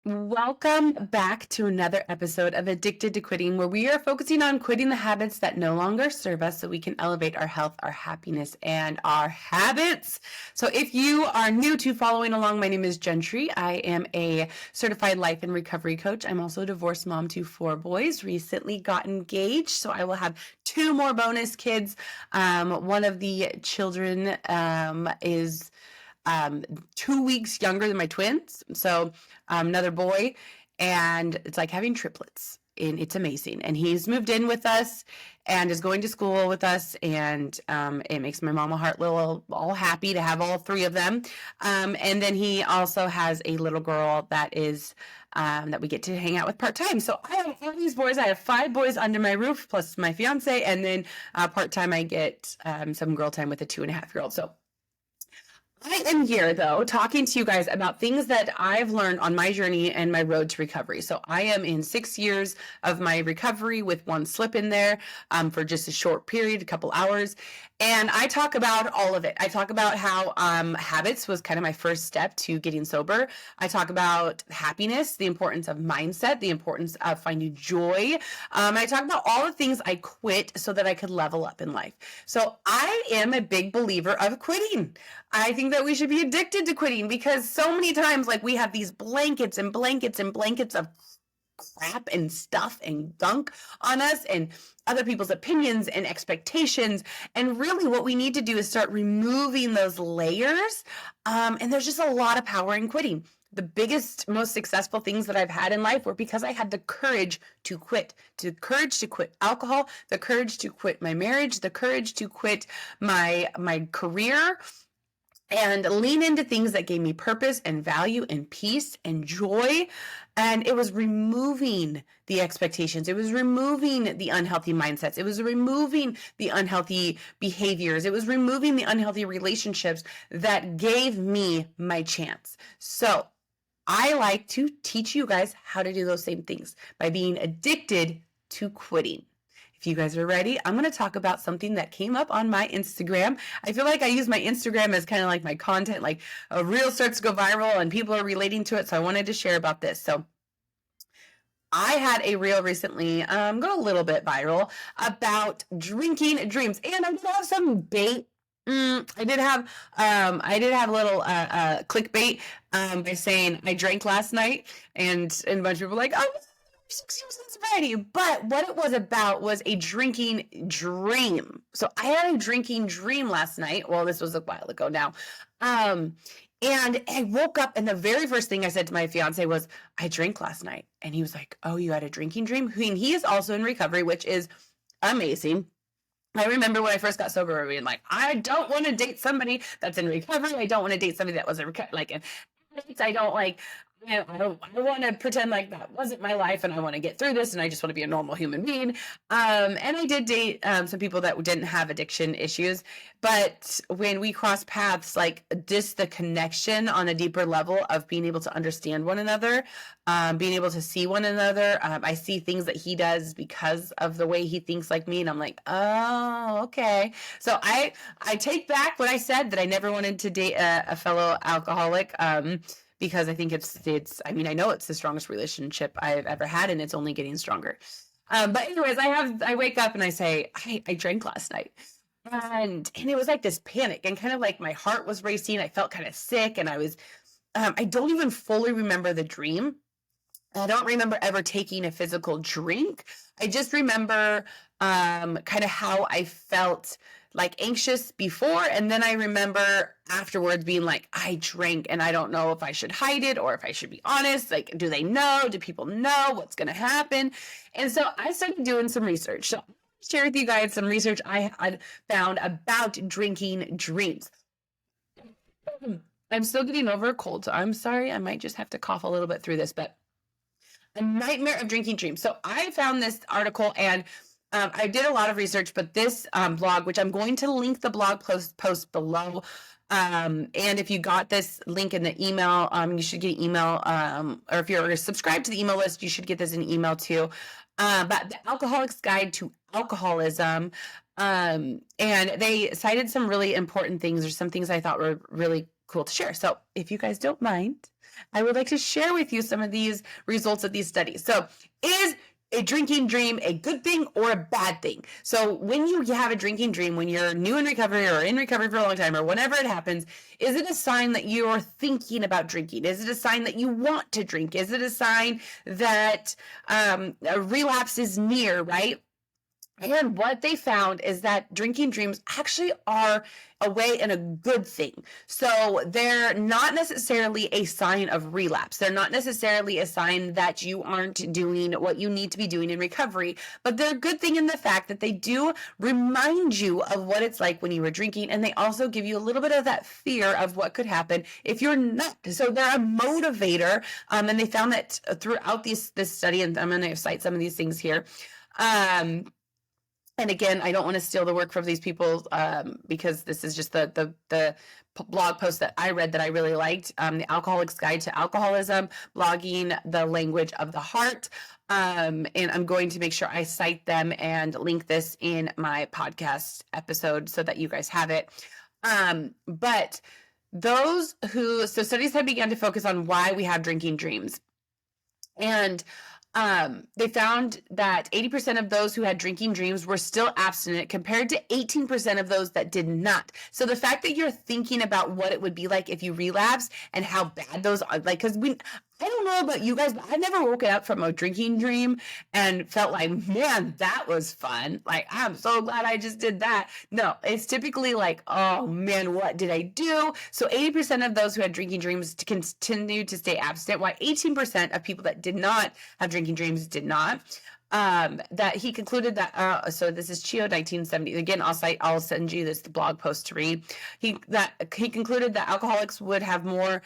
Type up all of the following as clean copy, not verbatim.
Welcome back to another episode of Addicted to Quitting, where we are focusing on quitting the habits that no longer serve us so we can elevate our health, our happiness, and our habits. So, if you are new to following along, my name is Gentry. I am a certified life and recovery coach. I'm also a divorced mom to 4 boys, recently got engaged. So, I will have 2 more bonus kids. One of the children is 2 weeks younger than my twins. So another boy, and it's like having triplets. And it's amazing. And he's moved in with us and is going to school with us. And it makes my mama heart little all happy to have all 3 of them. And then he also has a little girl that is that we get to hang out with part-time. So I have all these boys. I have 5 boys under my roof plus my fiance. And then part-time I get some girl time with a 2.5-year-old. So I am here, though, talking to you guys about things that I've learned on my journey and my road to recovery. So I am in 6 years of my recovery with 1 slip in there for just a short period, a couple hours. And I talk about all of it. I talk about how habits was kind of my first step to getting sober. I talk about happiness, the importance of mindset, the importance of finding joy. I talk about all the things I quit so that I could level up in life. So I am a big believer of quitting. I think that we should be addicted to quitting because so many times, like, we have these blankets and blankets and blankets of crap and stuff and gunk on us and other people's opinions and expectations. And really what we need to do is start removing those layers. And there's just a lot of power in quitting. The biggest, most successful things that I've had in life were because I had the courage to quit, the courage to quit alcohol, the courage to quit my marriage, the courage to quit my career, and lean into things that gave me purpose and value and peace and joy. And it was removing the expectations. It was removing the unhealthy mindsets. It was removing the unhealthy behaviors. It was removing the unhealthy relationships that gave me my chance. So I like to teach you guys how to do those same things by being addicted to quitting. If you guys are ready, I'm going to talk about something that came up on my Instagram. I feel like I use my Instagram as kind of like my content, like a reel starts to go viral and people are relating to it. So I wanted to share about this. So I had a reel recently, go a little bit viral about drinking dreams. And I did have some bait. I did have a little clickbait by saying I drank last night, and a bunch of people were like, oh, 6 years in sobriety. But what it was about was a drinking dream. So I had a drinking dream last night. Well, this was a while ago now. And I woke up and the very first thing I said to my fiance was, I drank last night. And he was like, oh, you had a drinking dream? And he is also in recovery, which is amazing. I remember when I first got sober, being like, I don't want to date somebody that's in recovery. I don't want to date somebody that was I don't like, I want to pretend like that wasn't my life and I want to get through this and I just want to be a normal human being. And I did date some people that didn't have addiction issues. But when we crossed paths, like just the connection on a deeper level of being able to understand one another, being able to see one another. I see things that he does because of the way he thinks like me. And I'm like, oh, okay. So I take back what I said that I never wanted to date a fellow alcoholic. Because I think I know it's the strongest relationship I've ever had and it's only getting stronger. But anyways, I wake up and I say, I drank last night. And it was like this panic and kind of like my heart was racing. I felt kind of sick and I don't even fully remember the dream. I don't remember ever taking a physical drink. I just remember kind of how I felt like anxious before. And then I remember afterwards being like, I drank and I don't know if I should hide it or if I should be honest. Like, do they know? Do people know what's going to happen? And so I started doing some research. So I'll share with you guys some research I had found about drinking dreams. I'm still getting over a cold, so I'm sorry. I might just have to cough a little bit through this, but a nightmare of drinking dreams. So I found this article and I did a lot of research, but this blog, which I'm going to link the blog post below. And if you got this link in the email, you should get an email. Or if you're subscribed to the email list, you should get this in email too. But the Alcoholic's Guide to Alcoholism. And they cited some really important things or some things I thought were really cool to share. So if you guys don't mind, I would like to share with you some of these results of these studies. So, is a drinking dream a good thing or a bad thing? So when you have a drinking dream, when you're new in recovery or in recovery for a long time or whenever it happens, is it a sign that you're thinking about drinking? Is it a sign that you want to drink? Is it a sign that a relapse is near, right? And what they found is that drinking dreams actually are a way and a good thing. So they're not necessarily a sign of relapse. They're not necessarily a sign that you aren't doing what you need to be doing in recovery, but they're a good thing in the fact that they do remind you of what it's like when you were drinking. And they also give you a little bit of that fear of what could happen if you're not. So they're a motivator. And they found that throughout this study, and I'm going to cite some of these things here. And again, I don't want to steal the work from these people because this is just the blog post that I read that I really liked. The Alcoholic's Guide to Alcoholism, blogging the language of the heart. And I'm going to make sure I cite them and link this in my podcast episode so that you guys have it. But so studies have begun to focus on why we have drinking dreams. And they found that 80% of those who had drinking dreams were still abstinent compared to 18% of those that did not. So the fact that you're thinking about what it would be like if you relapse and how bad those are, like, because I don't know about you guys, but I've never woken up from a drinking dream and felt like, man, that was fun. Like, I'm so glad I just did that. No, it's typically like, oh man, what did I do? So 80% of those who had drinking dreams continued to stay abstinent, while 18% of people that did not have drinking dreams did not. That he concluded that, so this is Chio 1970. Again, I'll send you the blog post to read. He concluded that alcoholics would have more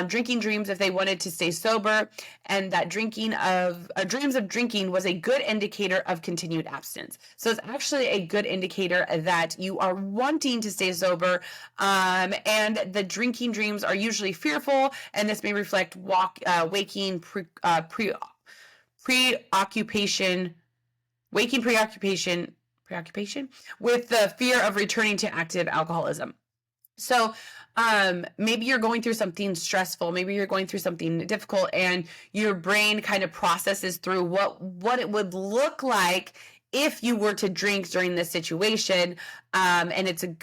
drinking dreams if they wanted to stay sober, and that dreams of drinking was a good indicator of continued abstinence. So it's actually a good indicator that you are wanting to stay sober, and the drinking dreams are usually fearful, and this may reflect waking preoccupation with the fear of returning to active alcoholism. So maybe you're going through something stressful, maybe you're going through something difficult, and your brain kind of processes through what it would look like if you were to drink during this situation. And it's a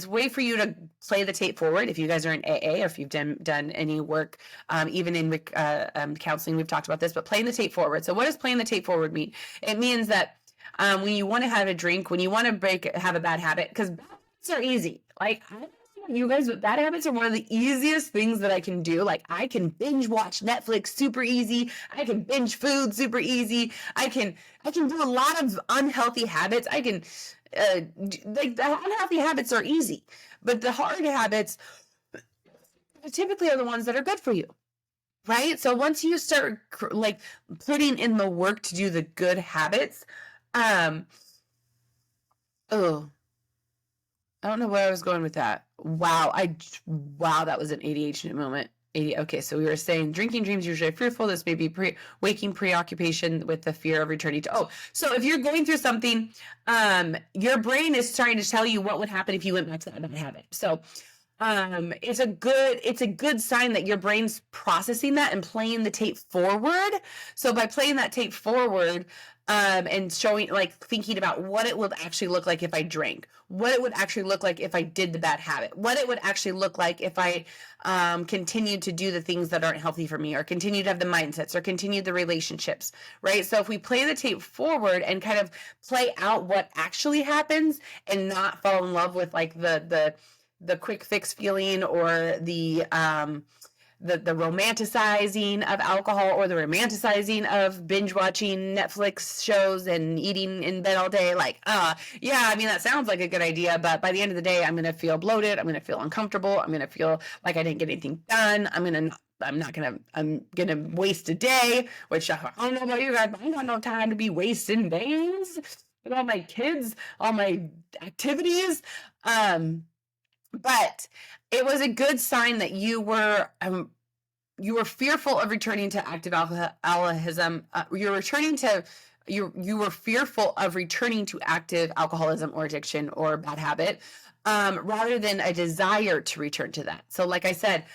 way for you to play the tape forward. If you guys are in AA, or if you've done any work, even in counseling, we've talked about this, but playing the tape forward. So what does playing the tape forward mean? It means that when you want to have a drink, when you want to have a bad habit, because bad habits are easy. Like, you guys, bad habits are one of the easiest things that I can do. Like, I can binge watch Netflix super easy. I can binge food super easy. I can do a lot of unhealthy habits. I can, like, the unhealthy habits are easy, but the hard habits typically are the ones that are good for you. Right? So once you start like putting in the work to do the good habits, I don't know where I was going with that. Wow, that was an ADHD moment. Okay, so we were saying drinking dreams usually are fearful. This may be waking preoccupation with the fear of returning to. So if you're going through something, your brain is trying to tell you what would happen if you went back to that bad habit. So it's a good sign that your brain's processing that and playing the tape forward. So by playing that tape forward, and showing, like, thinking about what it would actually look like if I drank, what it would actually look like if I did the bad habit, what it would actually look like if I continued to do the things that aren't healthy for me, or continue to have the mindsets, or continue the relationships, right? So if we play the tape forward and kind of play out what actually happens, and not fall in love with like the quick fix feeling, or the romanticizing of alcohol, or the romanticizing of binge watching Netflix shows and eating in bed all day. Like, yeah, I mean, that sounds like a good idea, but by the end of the day, I'm going to feel bloated. I'm going to feel uncomfortable. I'm going to feel like I didn't get anything done. I'm going to waste a day, which I don't know about you guys, but I got no time to be wasting days with all my kids, all my activities. But it was a good sign that you were fearful of returning to active alcoholism. You're returning to you were fearful of returning to active alcoholism or addiction or bad habit, rather than a desire to return to that. So like I said,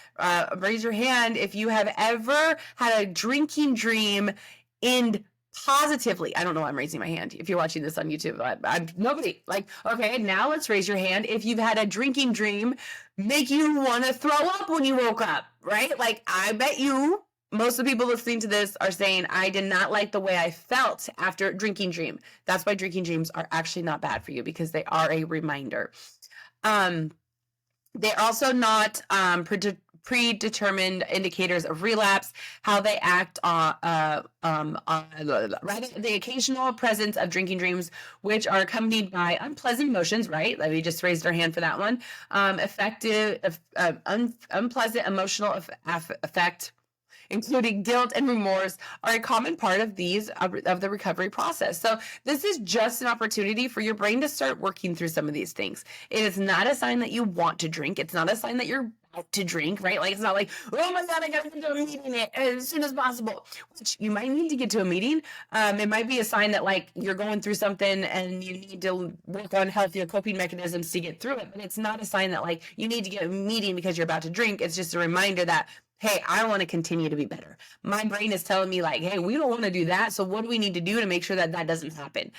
raise your hand if you have ever had a drinking dream end positively. I don't know why I'm raising my hand if you're watching this on YouTube. I'm nobody. Like, okay, now let's raise your hand if you've had a drinking dream make you want to throw up when you woke up, right? Like, I bet you most of the people listening to this are saying, I did not like the way I felt after drinking dream. That's why drinking dreams are actually not bad for you, because they are a reminder. They're also not predetermined indicators of relapse. How they act on the occasional presence of drinking dreams, which are accompanied by unpleasant emotions, right? Like we just raised our hand for that one. Unpleasant emotional effect, including guilt and remorse, are a common part of the recovery process. So this is just an opportunity for your brain to start working through some of these things. It is not a sign that you want to drink. It's not a sign that you're about to drink, right? Like, it's not like, oh my God, I gotta get to a meeting as soon as possible, which you might need to get to a meeting. It might be a sign that like you're going through something and you need to work on healthier coping mechanisms to get through it. But it's not a sign that like you need to get a meeting because you're about to drink. It's just a reminder that, hey, I want to continue to be better. My brain is telling me like, hey, we don't want to do that. So what do we need to do to make sure that that doesn't happen?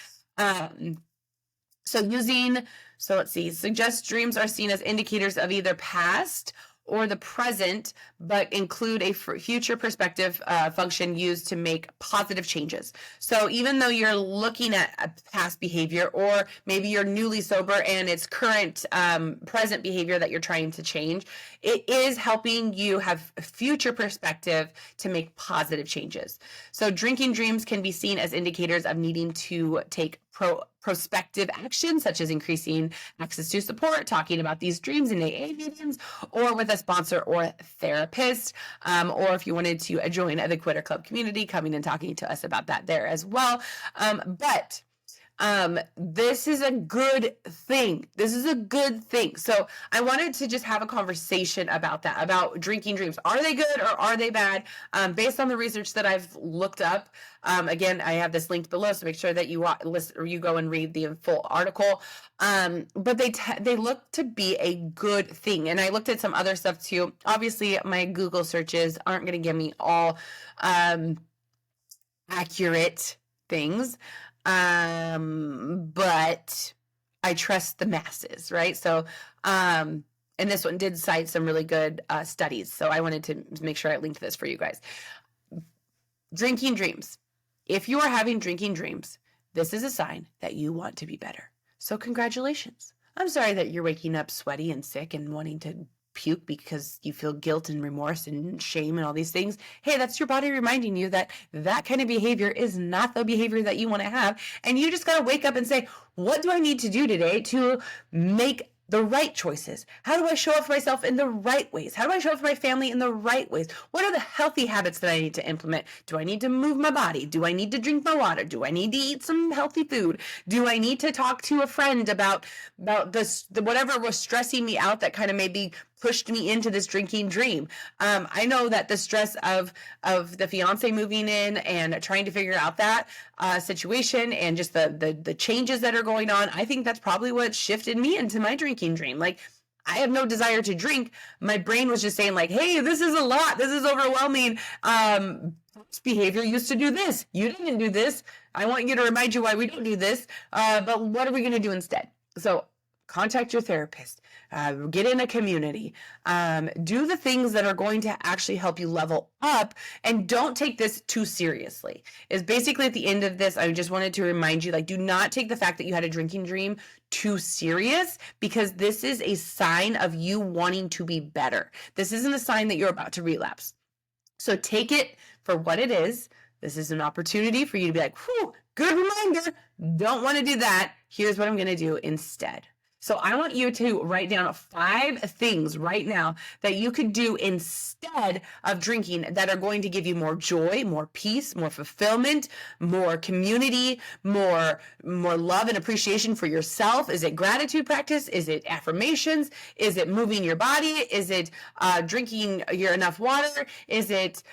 So let's see, suggest dreams are seen as indicators of either past or the present, but include a future perspective function used to make positive changes. So even though you're looking at a past behavior, or maybe you're newly sober and it's current present behavior that you're trying to change, it is helping you have a future perspective to make positive changes. So drinking dreams can be seen as indicators of needing to take prospective action, such as increasing access to support, talking about these dreams in AA meetings, or with a sponsor or therapist, or if you wanted to join the Quitter Club community, coming and talking to us about that there as well. But this is a good thing. This is a good thing. So I wanted to just have a conversation about that, about drinking dreams. Are they good or are they bad? Based on the research that I've looked up, again, I have this linked below, so make sure that you listen or you go and read the full article. But they look to be a good thing. And I looked at some other stuff too. Obviously, my Google searches aren't going to give me all accurate things. But I trust the masses, right? So, and this one did cite some really good studies. So I wanted to make sure I linked this for you guys. Drinking dreams. If you are having drinking dreams, this is a sign that you want to be better. So congratulations. I'm sorry that you're waking up sweaty and sick and wanting to puke because you feel guilt and remorse and shame and all these things. Hey, that's your body reminding you that that kind of behavior is not the behavior that you want to have. And you just got to wake up and say, what do I need to do today to make the right choices? How do I show up for myself in the right ways? How do I show up for my family in the right ways? What are the healthy habits that I need to implement? Do I need to move my body? Do I need to drink more water? Do I need to eat some healthy food? Do I need to talk to a friend about this, whatever was stressing me out that kind of maybe pushed me into this drinking dream? I know that the stress of the fiance moving in and trying to figure out that situation and just the changes that are going on, I think that's probably what shifted me into my drinking dream. Like, I have no desire to drink. My brain was just saying like, hey, this is a lot. This is overwhelming. This behavior used to do this. You didn't do this. I want you to remind you why we don't do this. But what are we going to do instead? So contact your therapist, get in a community, do the things that are going to actually help you level up, and don't take this too seriously. Is basically at the end of this, I just wanted to remind you, like, do not take the fact that you had a drinking dream too serious, because this is a sign of you wanting to be better. This isn't a sign that you're about to relapse. So take it for what it is. This is an opportunity for you to be like, whew, good reminder. Don't want to do that. Here's what I'm going to do instead. So I want you to write down 5 things right now that you could do instead of drinking that are going to give you more joy, more peace, more fulfillment, more community, more love and appreciation for yourself. Is it gratitude practice? Is it affirmations? Is it moving your body? Is it drinking your enough water? Is it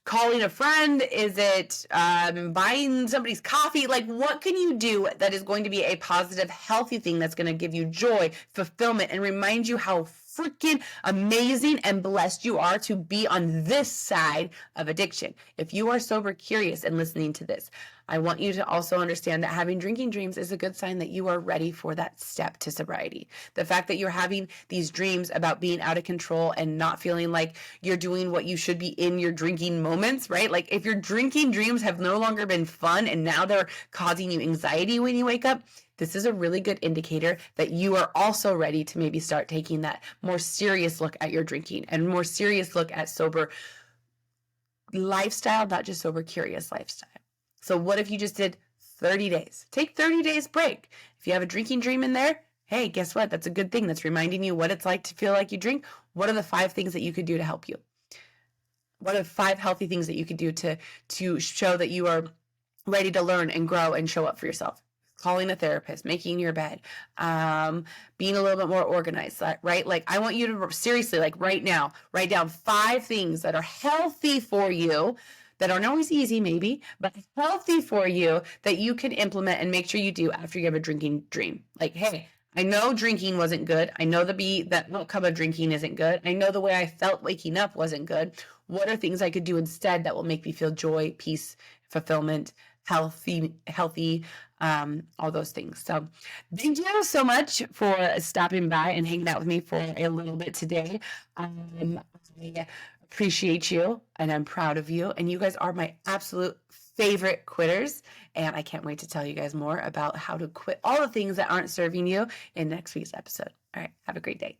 calling a friend? Is it buying somebody's coffee? Like, what can you do that is going to be a positive, healthy thing that's going to give you joy, fulfillment, and remind you how freaking amazing and blessed you are to be on this side of addiction? If you are sober curious and listening to this, I want you to also understand that having drinking dreams is a good sign that you are ready for that step to sobriety. The fact that you're having these dreams about being out of control and not feeling like you're doing what you should be in your drinking moments, right? Like if your drinking dreams have no longer been fun and now they're causing you anxiety when you wake up, this is a really good indicator that you are also ready to maybe start taking that more serious look at your drinking and more serious look at sober lifestyle, not just sober curious lifestyle. So what if you just did 30 days? Take 30 days break. If you have a drinking dream in there, hey, guess what? That's a good thing. That's reminding you what it's like to feel like you drink. What are the 5 things that you could do to help you? What are 5 healthy things that you could do to show that you are ready to learn and grow and show up for yourself? Calling a therapist, making your bed, being a little bit more organized, right? Like I want you to seriously, like right now, write down 5 things that are healthy for you, that aren't always easy maybe, but healthy for you that you can implement and make sure you do after you have a drinking dream. Like, hey, I know drinking wasn't good. I know that outcome of drinking isn't good. I know the way I felt waking up wasn't good. What are things I could do instead that will make me feel joy, peace, fulfillment, healthy, all those things. So thank you so much for stopping by and hanging out with me for a little bit today. I appreciate you and I'm proud of you. And you guys are my absolute favorite quitters. And I can't wait to tell you guys more about how to quit all the things that aren't serving you in next week's episode. All right. Have a great day.